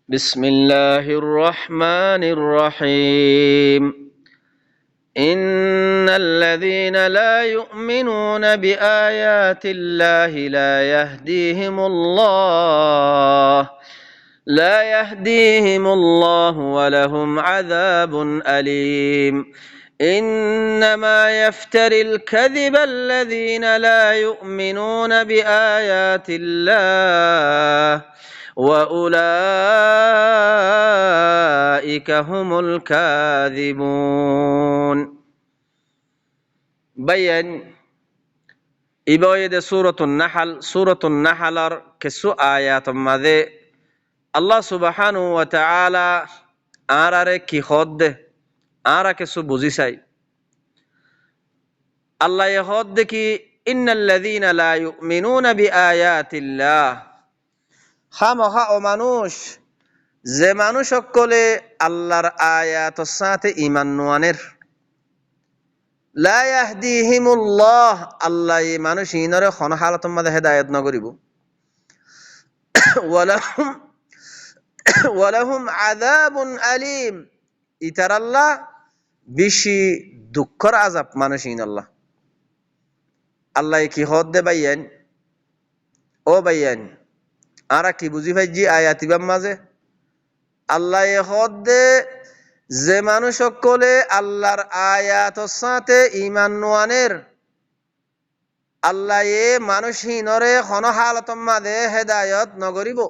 بسم الله الرحمن الرحيم إن الذين لا يؤمنون بآيات الله لا يهديهم الله ولهم عذاب أليم إنما يفتري الكذب الذين لا يؤمنون بآيات الله وأولئك هم الكاذبون بيان إبويد سورة النحل كسو آيات ماذا الله سبحانه وتعالى آرار كي خود آرار كسو بوزيساي الله يخود كي إن الذين لا يؤمنون بآيات الله খামোখা ও মানুষ যে মানুষ সকলে আল্লাহর আয়াতের সাথে ঈমান নোয়ানের লা ইয়াহদিহিমুল্লাহ আল্লাহ এই মানুষ ইনরে কোন হালাতের মধ্যে হেদায়েত না করিব ওয়ালাহুম আযাবুন আলীম ইতার আল্লাহ বেশি দুঃখর আযাব মানুষ ইন আল্লাহ কি হদ দে বাইয়ান ও বাইয়ান আরা কি বুঝি ভাইজি আয়াতিবাম মাঝে আল্লাহ হদে যে মানুষ সকলে আল্লাহর আয়াতের সাথে ঈমান নোয়ানের আল্লাহ এ মানুষহীনরে কোন হালতর মাঝে হেদায়ত নগরিব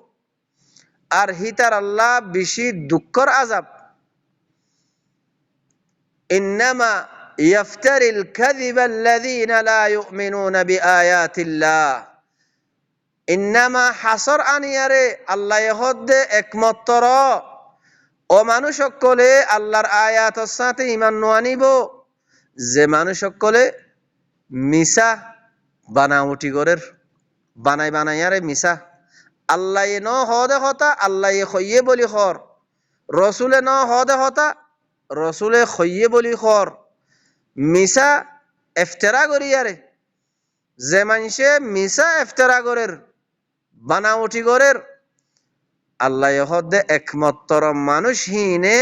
আর হিতার আল্লাহ বেশি দুঃখর আযাব ইন্নামা ইয়াফতারিল কাযিবা আল্লাযীনা লা ইউমিনুনা বিআয়াতিল্লাহ ইন্নামা হাসর আনিয়ারে আল্লাহ হদে একমাত্র ও মানুষ সকলে আল্লাহর আয়াতের সাথে ঈমান নোয়ানিব যে মানুষ সকলে মিছা বানাউটি গরের বানাইয়ারে মিছা আল্লাহ ন হদে হতা আল্লাহ খইয়ে বলি খর রসুলে ন হদে হতা রসুলে খইয়ে বলি খর মিছা ইফতিরা করিয়ারে যে মানুষে মিছা ইফতিরা গরের বানাউটি গরের আল্লাহ হদে একমাত্র মানুষহীনে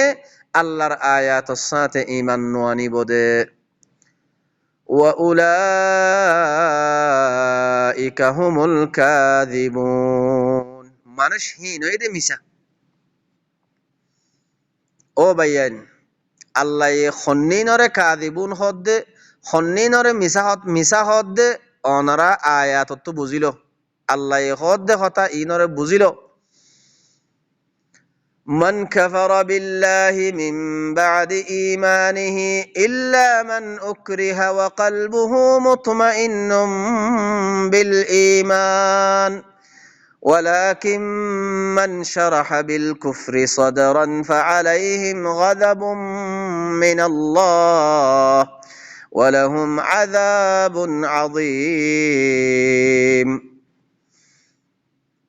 আল্লাহর আয়াতের সাথে ঈমান নোয়ানিব দে ওয়াউলাইকা হুমুল কাযিবুন মানুষহীন হইতে মিছা ও ভাইয়ান আল্লাহ খন্নিনরে কাযিবুন হদে খন্নিনরে মিছা হদে অনারা আয়াতত তো বুঝিল আল্লাহ হদে হতা ইনরে বুঝিল من كفر بالله من بعد إيمانه إلا من أكره وقلبه مطمئن بالإيمان ولكن من شرح بالكفر صدرا فعليهم غضب من الله ولهم عذاب عظيم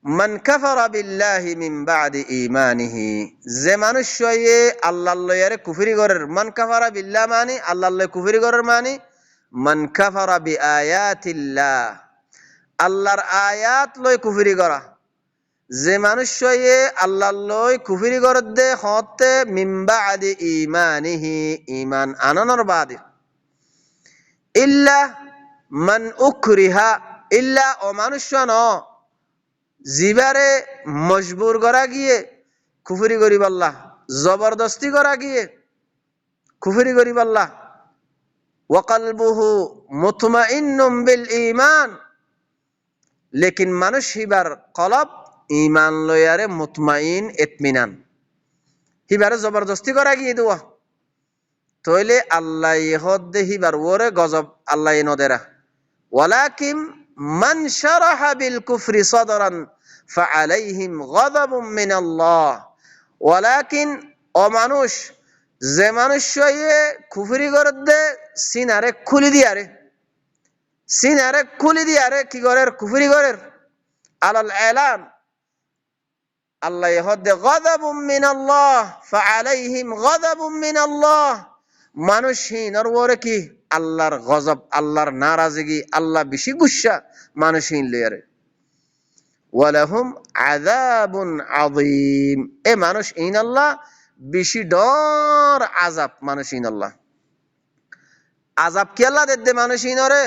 মান কাফারা বিল্লাহি মিন বাদি ঈমানিহি যে মানুষ আল্লাহর লয়ারে কুফরি করের মান কাফারা বিল্লাহ মানে আল্লাহর লয় কুফরি করের মানে মান কাফারা বিআয়াতিল্লাহ আল্লাহর আয়াত লয় কুফরি করা যে মানুষ আল্লাহর লয় কুফরি করের দে হতে মিন বাদি ঈমানিহি ঈমান আনানোর বাদে ইল্লা মান উকরিহা ইল্লা ও মানুষ ন জিবারে মজবুর করা গিয়ে কুফরি করিব আল্লাহ জবরদস্তি করা গিয়ে কুফরি করিব আল্লাহ ওয়া কলবুহু মুতমাইন্নুম বিল ঈমান লেকিন মানুষ হিবার কলব ঈমান লয়ারে মুতমাইন ইতমিনান হিবারে জবরদস্তি করা গিয়ে দেওয়া তইলে আল্লাহ ইহদ হিবার ওরে গজব আল্লাহ নদেরা ওয়ালাকিন মান শারাহা বিল কুফরি সাদরান ফাআলাইহিম গাযাবুম মিনাল্লাহ ওয়ালাকিন ও মানুষ যে মানুষ কুফরি করদে সিনারে খুলি দিয়ারে কি করের কুফরি করের আলাল ইলান আল্লাহ হদে গাযাবুম মিনাল্লাহ ফাআলাইহিম গাযাবুম মিনাল্লাহ মানুষহীনর ওরে কি আল্লাহর গজব আল্লাহর নারাজগি আল্লাহ বেশি গুসা মানুষহীন লয়ারে ওয়ালাহুম আযাবুন আযীম। এ মানুষ ইনাল্লাহ বেশি ডর আযাব মানুষ ইনাল্লাহ আযাব কি আল্লাহ দেদে মানুষ ইনরে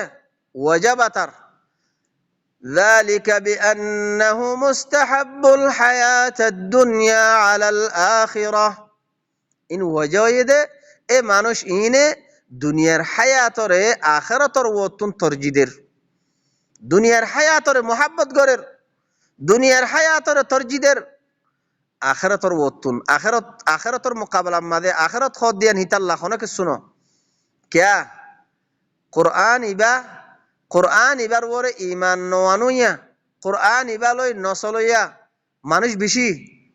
ওয়াজাবাতার ذلك بأنه مستحب الحياة الدنيا على الآخرة ইন ওয়াজয়দে এ মানুষ ইনে দুনিয়ার হায়াতরে আখিরাতর ওতুন তরজিদের দুনিয়ার হায়াতরে মোহাব্বত গরের দুনিয়ার হায়াতরে তরজিদের আখিরাতর ওতুন আখিরাতর মুকাবলা মাদে আখিরাত খদ দিয়ান হিতাল্লাহ খনকে শুনো ক্যা কোরআন ইবার ওরে ইমান নোয়ানুইয়া কোরআন ইবালই নসলইয়া মানুষ বেশি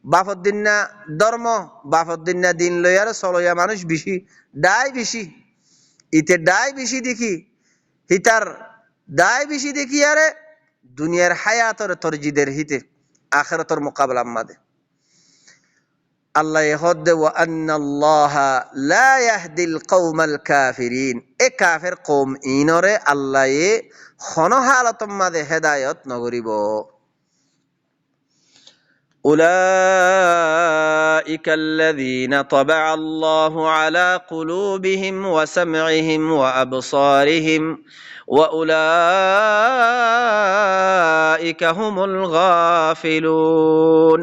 বাফদ্দিন না ধর্ম বাফদ্দিন না দিন লইয়ার চলইয়া মানুষ বেশি ডাই বেশি ইতে ডাই বেশি দেখি হিতার ডাই বেশি দেখি আরে দুনিয়ার হায়াতর তরজিদের হিতে আখিরাতর মুকাবলা মাদে আল্লাহ হদ্দে ওয়া আন্নাল্লাহা লা ইয়াহদিল কওমাল কাফিরিন এ কাফের কওম ইনরে আল্লাহ এ খন হালাতম মাদে হেদায়ত নগরিব উলাইকা আল্লাযীনা তাবা'a আল্লাহু আলা কুলুবিহিম ওয়া সাম'ইহিম ওয়া আবসারিহিম ওয়া উলাইকা হুমুল গাফিলুন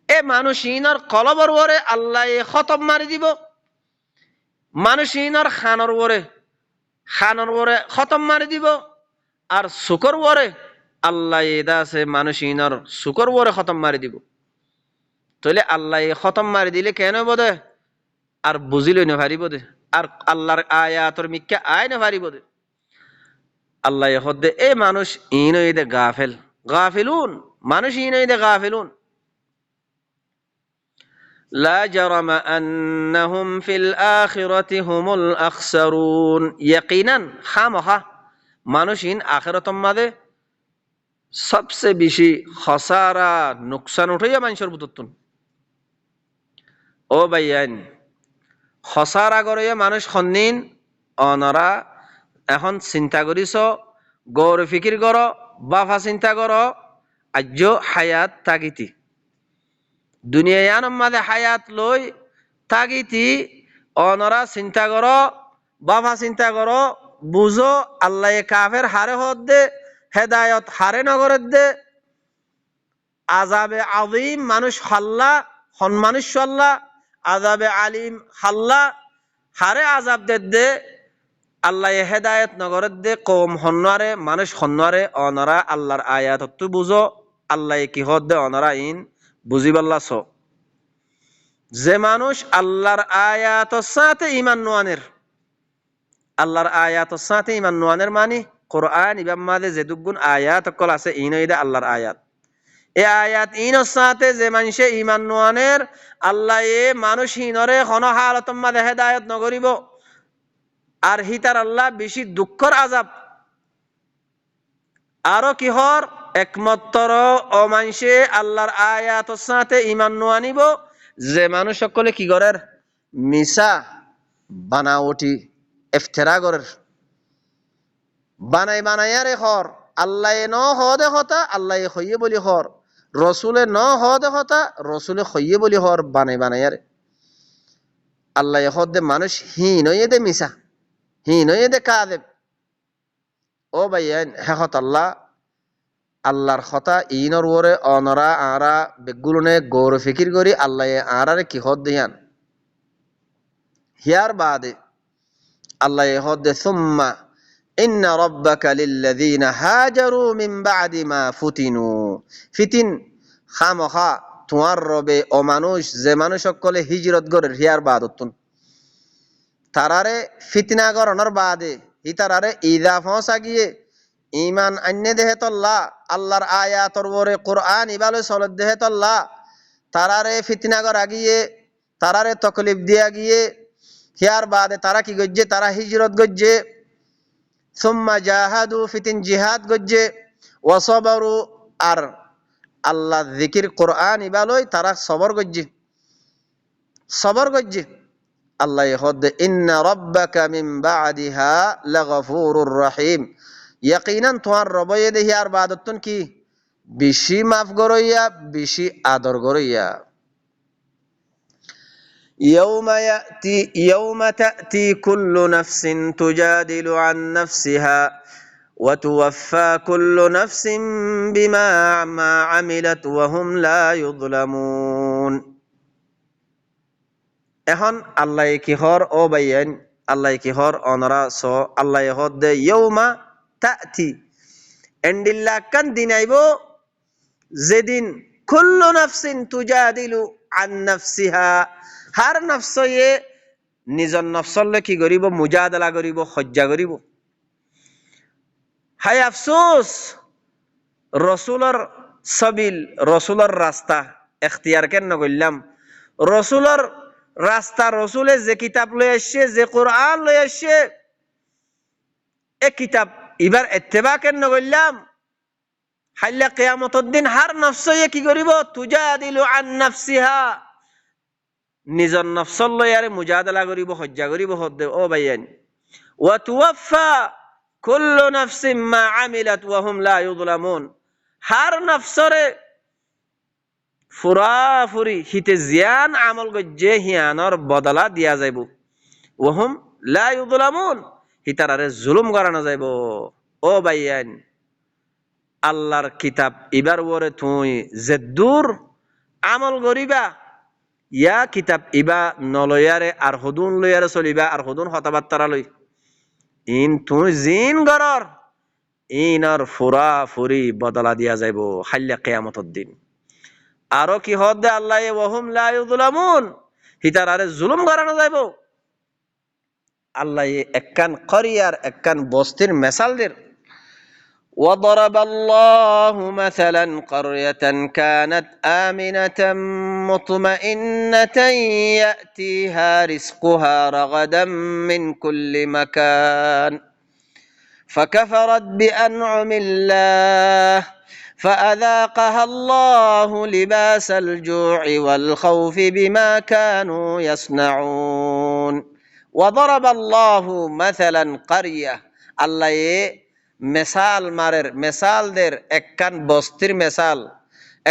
এ মানুষিনর কলবর ওরে আল্লাহ খতম মারি দিব মানুষিনর খানর ওরে খতম মারি দিব আর শুকর ওরে আল্লাহ দাসে মানুষিনর শুকর ওরে খতম মারি দিব তাহলে আল্লাহ খতম মারি দিলে কেন বোধে আর বুঝিলই না ভারি বোধে আর আল্লাহর আয়াতর মিক্কা আয় না ভারি বোধে আল্লাহ হদ্দে এ মানুষ ইনইদে গাফিলুন মানুষ ইনইদে গাফিলুন لا جرم أنهم في الآخرة هم الأخسرون يقينا خامخا মানুষিন আখিরাতম মাদে সবচেয়ে বেশি খসারা নুকসান উঠাইয়া মানুষের বুততুন ও ভাইয়ান খসারা গড়িয়া মানুষ খন্নিন অনরা এখন চিন্তা করিস গৌর ফিকির কর বাফা চিন্তা কর আজ্য হায়াত তাগিতি দুনিয়ায়ান মাঝে হায়াত লই তাগিতি অনরা চিন্তা কর বাবা চিন্তা কর বুঝো আল্লাহ কাফের হারে হদ দে হেদায়ত হারে নগরের দে আজাবে আযীম মানুষ হাল্লা মানুষ আল্লাহ আজাবে আলিম হাল্লা হারে আজাব দে আল্লাহ হেদায়ত নগরের দে কম হন্নারে মানুষ হন্নারে অনরা আল্লাহর আয়াত তুই বুঝো আল্লাহ কি হদ দে অনরা ইন বুঝিবাল্লাহ যে মানুষ আল্লাহর আয়াতের সাথে ঈমান নোয়ানের আল্লাহর আয়াতের সাথে ঈমান নোয়ানের মানে কোরআন ইবাম মাদে যে দুগুণ আয়াত কল আছে ইনইদা আল্লাহর আয়াত এই আয়াত ইনর সাথে যে মানুষে ঈমান নোয়ানের আল্লাহ এ মানুষ হিনরে খন হালাতম মাদে হেদায়েত নগরিব আর হিতার আল্লাহ বেশি দুঃখর আযাব আরো কিহর একমাত্র অমানসে আল্লাহর আয়াতের সাথে ঈমান নোয়ানিব যে মানুষ সকলে কি করের মিছা বানাওটি ইফতিরা করের বানাইয়ারে হর আল্লাহ ন হদে হতা আল্লাহ হইয়ে বলি হর রসুলে ন হদে হতা রসুলে হইয়ে বলি হর বানাইয়ারে আল্লাহ হদে মানুষ হীন হইয়ে দে মিছা হীন হইয়ে দে কাদেব ও ভাইয়ান হেহত আল্লাহর কথা ইনর ওরে অনরা আরা বেগুলনে গৌর ফিকির করি আল্লাহ আরারে কি হদ দিয়ান হিয়ার বাদে আল্লাহ হদ দে সুম্মা ইন্না রাব্বাকা লিল্লাযীনা হাজারু মিন বা'দি মা ফুতিনু ফিতিন খামখা তোমার রবে ও মানুষ যে মানুষ সকলে হিজরত করে হিয়ার বাদতুন তারারে ফিতনা করণর বাদে হিতারারে ইদা ফসা গিয়ে ইমান আন্নে দেহে তল্লা আল্লাহর আয়াতর ওরে কোরআন ইবালে সলত দেহে তল্লা তারারে ফিতনা করা গিয়ে তারারে তকলিফ দিয়া গিয়ে হিয়ার বাদে তারা কি গজ্জে তারা হিজরত গজ্জে সুম্মা জাহাদু ফিতিন জিহাদ গজ্জে ওয়াসাবারু আর আল্লাহ জিকির কোরআন ইবালই তারা সবর গজ্জে আল্লাহ হদ ইন্না রাব্বাকা মিন বা'দিহা লাগফুরুর রহিম ইয়াকিনান তোমার রব এ দেহি আর বাদতুন কি বেশি মাফ গরইয়া, বেশি আদর গরইয়া। يوم تأتي كل نفس تجادل عن نفسها وتوفى كل نفس بما عملت وهم لا يظلمون। এখন আল্লাহ কি হর ও বাইয়ান, আল্লাহ কি হর অনরা স আল্লাহ হদ দে ইয়ৌমা তাতি এন্ডিল্লা কান দিন আইব যেদিন কুল্লু নাফসিন তুজাদিলু আন নাফসিহা, হার নফসয়ে নিজর নফসলে কি করিব, মুজাদালা করিব, হজ্জা করিব। হাই আফসোস, রসুলর সবিল, রসুলর রাস্তা এখতিয়ার কেন নগরলাম। রসুলর রাস্তা, রসুলে যে কিতাব লই আসছে, যে কোরআন লই আসছে, এ কিতাব এবার ইত্তেবা কেন নগরলাম। হাইলা কিয়ামতের দিন হার নফসয়ে কি করিব, তুজাদিলু আন নাফসিহা, নিজর নফসল লই আরে মুজাদালা করিব, হজ্জা করিব। হদ্দে ও ভাইয়ান, ওয়া তুওয়াফা কুল্লু নাফসিন মা আমিলাত ওয়া হুম লা ইউযলামুন, হার নফসরে ফুরাফুরি হিতে জিয়ান আমল গজ্জে হিয়ানর বদলা দিয়া যাইব। ওয়া হুম লা ইউযলামুন, হিতারারে জুলুম করা না যাইব। ও ভাইয়ান, আল্লাহর কিতাব এবার ওরে তুই যে দূর আমল করিবা, ইয়া কিতাব ইবা নলয়ারে আর হদুন লয়ারে চলিবা, আর হদুন হতাবার্তারা লই ইন তুই জিন গরর ইনর ফুরা ফুরি বদলা দিয়া যাইব হাল্লা কিয়ামতের দিন। আরো কি হদ দে আল্লাহ, ওয়াহুম লা ইউযলামুন, হিতার আরে জুলুম করানো যাইব। আল্লাহ একখান করিয়ার একখান বস্তির মেসাল দের। وضرب الله مثلا قرية كانت آمنة مطمئنة يأتيها رزقها رغدا من كل مكان فكفرت بأنعم الله فأذاقها الله لباس الجوع والخوف بما كانوا يصنعون وضرب الله مثلا قرية الله মেসাল মারের মেসাল দের একখান বস্তির মেসাল,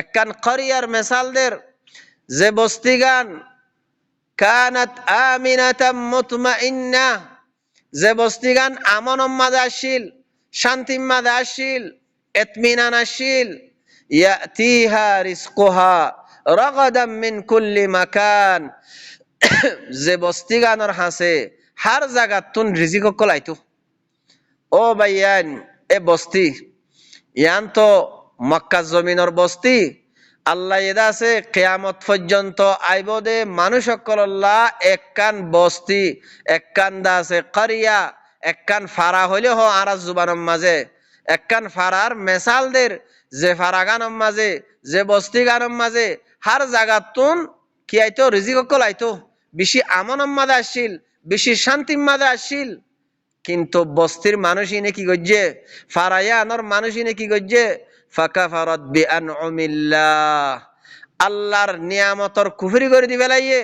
একখান করিয়ার মেসাল দের, যে বস্তিগান কানাত আমিনাতাম মুতমাইন্না, যে বস্তিগান আমন মাঝে আসিল, শান্তি মাঝে আসিল, ইতমিনান আসিল। ইয়াতিহা রিজকুহা রাগাদাম মিন কুল্লি মাকান, যে বস্তিগানর হাসে হার জায়গাতুন রিজিক কলাইতো। ও ভাইয়ান, এ বস্তি ইয়ান তো মক্কা জমিনের বস্তি। আল্লাহ এদা আছে কিয়ামত পর্যন্ত আইব দে মানুষ সকল্লাহ একখান বস্তি, একখান দা আছে করিয়া, একখান ফারা হইলে হ আরাজ জুবানের মাঝে একখান ফারার মেসাল দের, যে ফারা গানের মাঝে, যে বস্তি গানের মাঝে হার জায়গাতুন কি আইতো, রিজিক কল আইতো, বেশি আমনের মাঝে আসিল, বেশি শান্তির মাঝে আসিল। কিন্তু বস্তির মানুষই নে কি গজ্জে, ফারায়া আনর মানুষই নে কি গজ্জে, ফাকাফারাত বিআনউমিল্লাহ, আল্লাহর নিয়ামতর কুফরি করে দিবে লাইয়ে,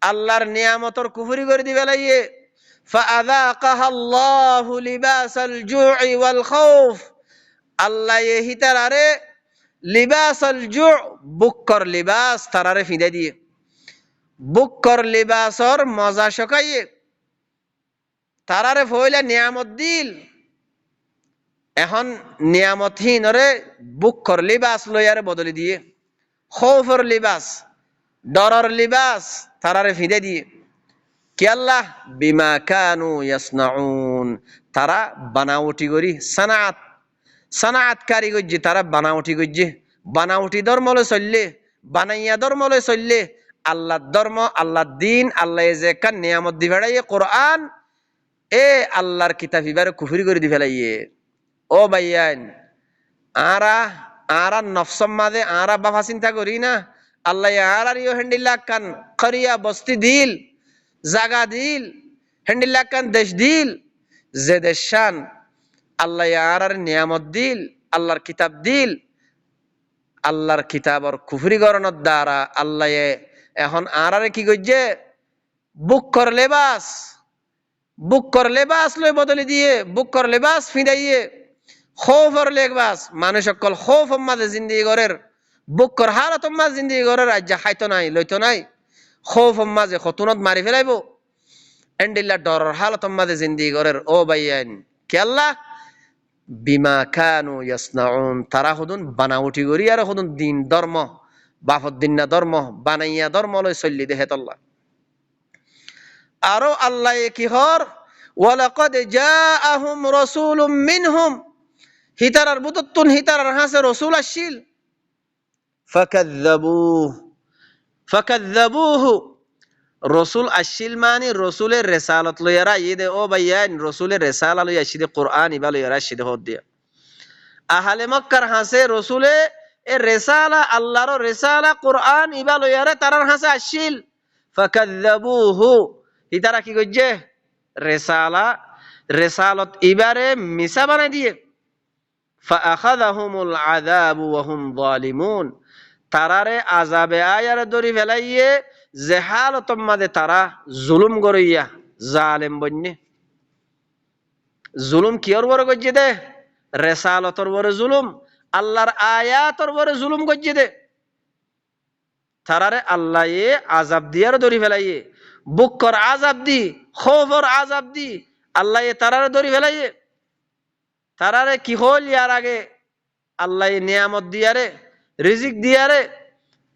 আল্লাহর নিয়ামতর কুফরি করে দিবে লাইয়ে। ফাআযাকাহাল্লাহু লিবাসাল জু'i ওয়াল খাউফ, আল্লাহ এহি তারারে লিবাসাল জু', বুকর লিবাস তারারে ফিদে দিয়ে, বুকর লিবাসর মজা শকাইয়ে তারারে ফইলা নিয়ামত দিল। এখন নিয়ামতহীনরে বুকর লিবাস লইয়ারে বদলি দিয়ে, খৌফর লিবাস, ডরর লিবাস তারারে ফিদে দিয়ে। কি আল্লাহ, বিমা কানু ইয়াসনাউন, তারা বানাউটি করি, সানাত সানাত কারিগর, তারা বানাউটি করছে, বানাউটি ধর্মলে চললে, বানাইয়া ধর্মলে চললে, আল্লাহর ধর্ম, আল্লাহর দিন, আল্লাহ যে কান নিয়ামত দি ফেড়াইয়ে কোরআন, এ আল্লাহর কিতাব এবারে কুফরি করে দি ফেলাইয়ে। ও ভাইয়ান, আরা নফসম মাঝে আরা বাফা চিন্তা করি না, আল্লাহ আর ইও হেন্ডিল্লা কান করিয়া বস্তি দিল, জাগা দিল, হেন্ডিল্লা কান দেশ দিল, যে দেশান আল্লাহ আর নিয়ামত দিল, আল্লাহর কিতাব দিল, আল্লাহর কিতাবর কুফরি করণের দ্বারা আল্লাহ এখন আরে কি করছে, বুকর লেবাস, বুকর লেবাস লই বদলে দিয়ে, বুকর লেবাস ফিরাইয়ে খৌফর লেখবাস মানুষ সকল খৌফ মাঝে জিন্দিগি গরের বুকর হালত মাঝে জিন্দিগি গরের আজ্জা খাইতো নাই লইতো নাই খৌফ মাঝে খতুনত মারি ফেলাইব এন্ডিল্লা ডরর হালত মাঝে জিন্দিগি গরের ও বাইয়ান কেল্লা বিমা কানু ইয়াসনাউন তারা হুদুন বানাউটি গরি আর হুদুন দিন ধর্ম বাফদ্দিনা ধর্ম বানাইয়া ধর্ম লই চল্লি দেহে তল্লা আরো আল্লাহ কি হর ওয়ালাকাদ জাআহুম রাসূলুম মিনহুম হিতারার বুততুন হিতারার হাসে রাসূল আসিল ফাকাযযাবুহু রাসূল আসিল মানে রাসূলের রিসালাত লইরা ইদে ও বাইয়ান রাসূলের রিসালা লইয়া আসিদে কুরআন ইবা লইরা আসিদে হদ দিয়া আহলে মক্কার হাসে রাসূলে এ রিসালা আল্লাহর রিসালা কুরআন ইবা লইরা তারার হাসে আসিল ফাকাযযাবুহু ইতারা কি কইছে রেসালত ইবারে মিসা বানাই দিয়ে ফাআখাযাহুমুল আযাবু ওয়া হুম যালিমুন তারারে আযাবে আয়ারে দরি ফেলাইয়ে যে হালতম মাদে তারা জুলুম করিয়া জালেম বন্যে জুলুম কিয়র বড় গজ্জে দে রেসালতর বড় জুলুম আল্লাহর আয়াতর বড় জুলুম গজ্জে দে তারারে আল্লাহ আযাব দিয়ার দরি ফেলাইয়ে বুকর আযাব দি খৌফর আযাব দি আল্লাহ তারারে দরি ফেলাইয়ে তারারে কি হল ইয়ার আগে আল্লাহ নিয়ামত দিয়ারে রিজিক দিয়ারে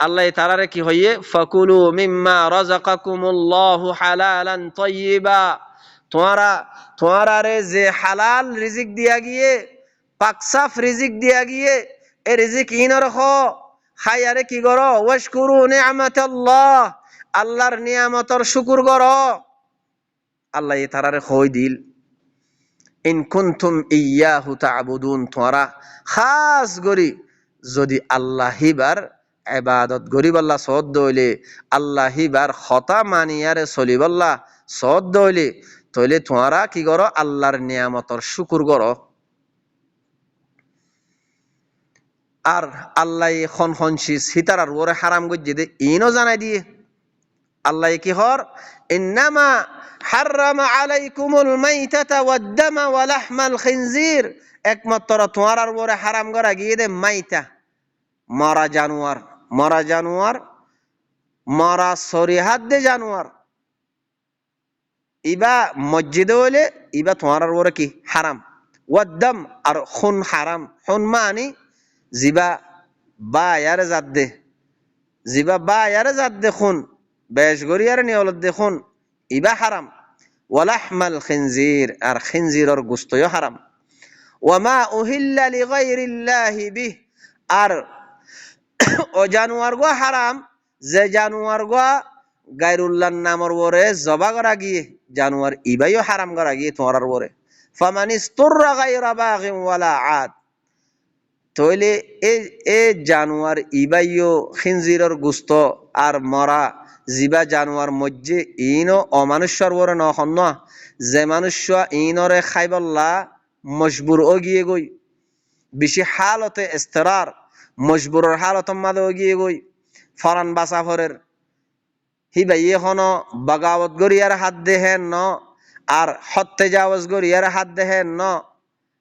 আল্লাহ তারারে কি হইয়ে ফাকুলু মিম্মা রাযাকাকুমুল্লাহু হালালান তাইয়্যিবা তোমারারে যে হালাল রিজিক দিয়া গিয়ে পাকসাফ রিজিক দিয়া গিয়ে এ রিজিক ইনর খ খাইয়ারে কি করো ওয়াশকুরু নি'মাতাল্লাহ আল্লাহর নিয়ামতর শুকর করো আল্লাহ তারারে কই দিল ইন কুনতুম ইয়াহু তা'বুদুন তোরা খাস গরি যদি আল্লাহিবার ইবাদত গরিবাল্লাহ সদ দইলে আল্লাহিবার খতা মানিয়ারে চলিবাল্লাহ সদ দইলে তইলে তোরা কি করো আল্লাহর নিয়ামতর শুকর করো আর আল্লাহ খন সিতারার ওরে হারাম গজ্জে দে ইনো জানাই দিয়ে আল্লাহ কি হর ইন্নামা হাররামা আলাইকুমুল মাইতাতা ওয়াদ-দামা ওয়া লাহমাল খিনজির একমাত্র তোমার ওরে হারাম করা গিয়ে দে মাইতা মারা জানোয়ার মারা সরিহাত দে জানোয়ার ইবা মসজিদে হইলে ইবা তোমার ওরে কি হারাম ওয়াদ-দাম আর খুন হারাম খুন মানে জিবা বায়ারে জাত দে খুন বেশ গরিয়ার নিয়লত দেখুন ইবা হারাম ওয়ালাহমাল খিনজির আর খিনজিরর গোস্তও হারাম ওয়ামা উহিল্লা লিগাইরিল্লাহি বিহ আর ও জানোয়ার গো হারাম যে জানোয়ার গো গায়রুল্লাহর নামর ওরে জবা করা গিয়ে জানোয়ার ইবাইও হারাম করা গিয়ে তোমার ওরে ফামানিস্তুররা গায়রা বাগিন ওয়ালা আদ তইলে এ জানোয়ার ইবাইও খিনজিরর গোস্ত আর মরা জিবা জানোয়ার মধ্যে ইনো অমানুষ্যর ওরে নহন যে মানুষ্য ইনরে খাইবল্লা মজবুর ও গিয়ে গই বেশি হালতে ইস্তেরার মজবুরের হালত মাদে ও গিয়ে গই ফরান বাসাফরের হিবাই এখন বাগাওয়াত গরিয়ার হাত দেহেন ন আর হত্যে জাওয়াজ গরিয়ার হাত দেহেন ন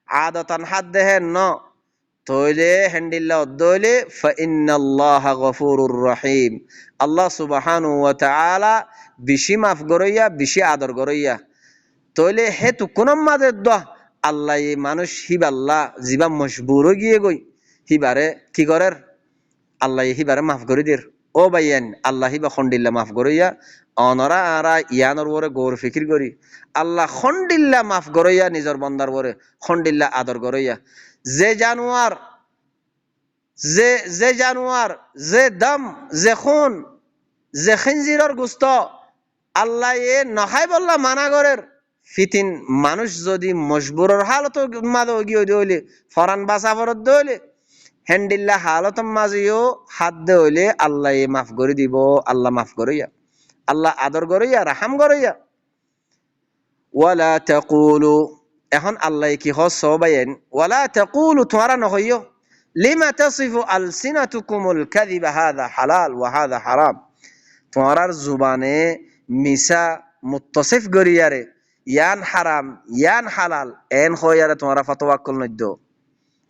আদতান হাত দেহেন ন তইলে হেন্ডিল্লা দইলে ফাইন্নাল্লাহা গফুরুর রহিম আল্লাহ সুবহানাহু ওয়া তাআলা বেশি মাফ গরইয়া বেশি আদর গরইয়া তইলে হেতু কোনম মাদে দ আল্লাহ এই মানুষ হিবাল্লাহ জিবা মজবুর গিয়ে গই হিবারে কি করের আল্লাহ হিবারে মাফ করে দের ও বাইয়ান আল্লাহ হিবা খন্ডিল্লা মাফ গরইয়া অনরা আরা ইয়ানর ওরে গৌর ফিকির করি আল্লাহ খন্ডিল্লা মাফ গরইয়া নিজর বন্দার ওরে খন্ডিল্লা আদর গরইয়া যে জানোয়ার যে দম যে খুন যে খিনজিরর গোস্ত আল্লাহ এ নখাই বললা মানা করের ফিতিন মানুষ যদি মজবুরের হালত মাদে গিয়ে দইলে ফরান বাসা ফরত দইলে হেন্ডিল্লা হালত মাঝেও হাত দইলে আল্লাহ এ মাফ করে দিব আল্লাহ মাফ করিয়া আল্লাহ আদর করিয়া রাহাম করিয়া ওয়ালা তাকুলু এখন আল্লাহ কি হস সবাইন ওয়ালা তাকুলু তোমরা নহইও লিমা তাসিফু আলসিনাতুকুমুল কাযিবা হাযা হালাল ওয়া হাযা হারাম তোমার জুবানে মিসা মুত্তাসিফ গরিয়ারে ইয়ান হারাম ইয়ান হালাল এন হইয়ারে তোমরা ফতোয়া কল নদ্য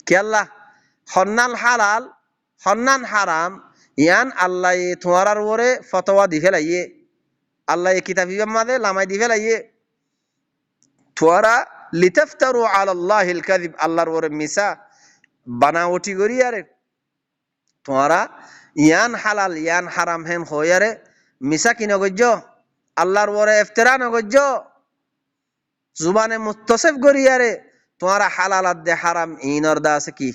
কি আল্লাহ হন্নাল হালাল হন্নান হারাম ইয়ান আল্লাহ তোমার ওরে ফতোয়া দি ফেলাইয়ে আল্লাহ কিতাবি মাদে লামাই দি ফেলাইয়ে তোরা লিতাফতারু আলাল্লাহিল কাযিব আল্লাহর ওরে মিসা বানাওটি করি আরে তোরা ইয়ান হালাল ইয়ান হারাম হেন হইয়ারে মিসা কি নগজ্য আল্লাহর ওরে ইফতিরা নগজ্য জুবানে মুত্তাসিফ করিয়ারে তোরা হালাল আদে হারাম ইনর দা আছে কি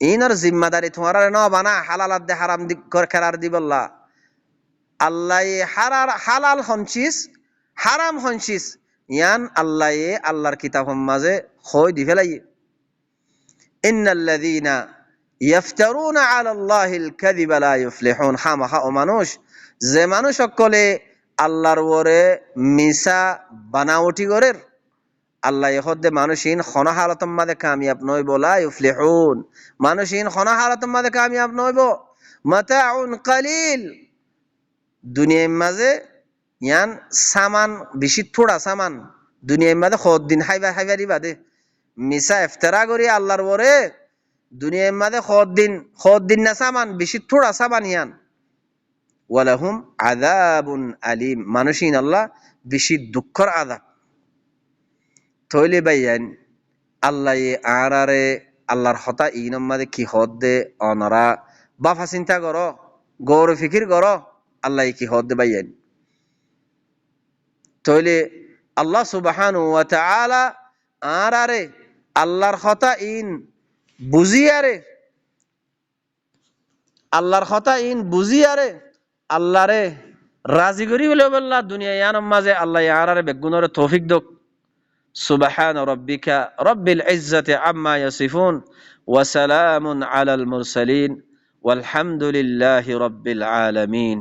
ইনর জিম্মাদারি তোরা ন বানা হালাল আদে হারাম করার দিবল্লা আল্লাহ হালাল হনচিস হারাম হনচিস ইয়ান আল্লাহ আল্লাহর কিতাবের মাঝে হই দি ফেলাই ইন্নাল্লাযীনা ইফতারুনা আলাল্লাহিল কাযিবা লা ইফলিহুন হামাহা ও মানুষ যে মানুষ সকলে আল্লাহর ওরে মিসা বানাওটি করে আল্লাহ হদ্দে মানুষিন খনা হালাতম মাঝে কামিয়াব নইব লা ইফলিহুন মানুষিন খনা হালাতম মাঝে কামিয়াব নইব মাতাউন কালিল দুনিয়ার মাঝে ইয়ান সামান বেশি থোড়া সামান দুনিয়ার মাঝে দিন হাইবারি বাদে মিসা ইফতারা করি আল্লাহর ওরে দুনিয়ার মাঝে দিন না সামান বেশি থোড়া সামান ইয়ান ওয়ালাহুম আযাবুন আলিম মানুষিন আল্লাহ বেশি দুঃখর আযাব তৈলে বাইয়ান আল্লাহ আরারে আল্লাহর হতা ইনম মাঝে কি হদ দে অনরা বাফা চিন্তা করো গৌর ফিকির করো আল্লাহ কি হদ দে বাইয়ান তইলে আল্লাহ সুবহানাহু ওয়া তাআলা আরারে আল্লাহর হতা ইন বুঝিয়ারে আল্লাহর হতা ইন বুঝিয়ারে আল্লাহরে রাজি করি বলে বললা দুনিয়া ইয়ানম মাঝে আল্লাহ আরারে বেগুনরে তৌফিক দক সুবহান রাব্বিকা রাব্বিল ইজ্জাতি আম্মা ইয়াসিফুন ওয়া সালামুন আলাল মুরসালিন ওয়ালহামদুলিল্লাহি রাব্বিল আলামিন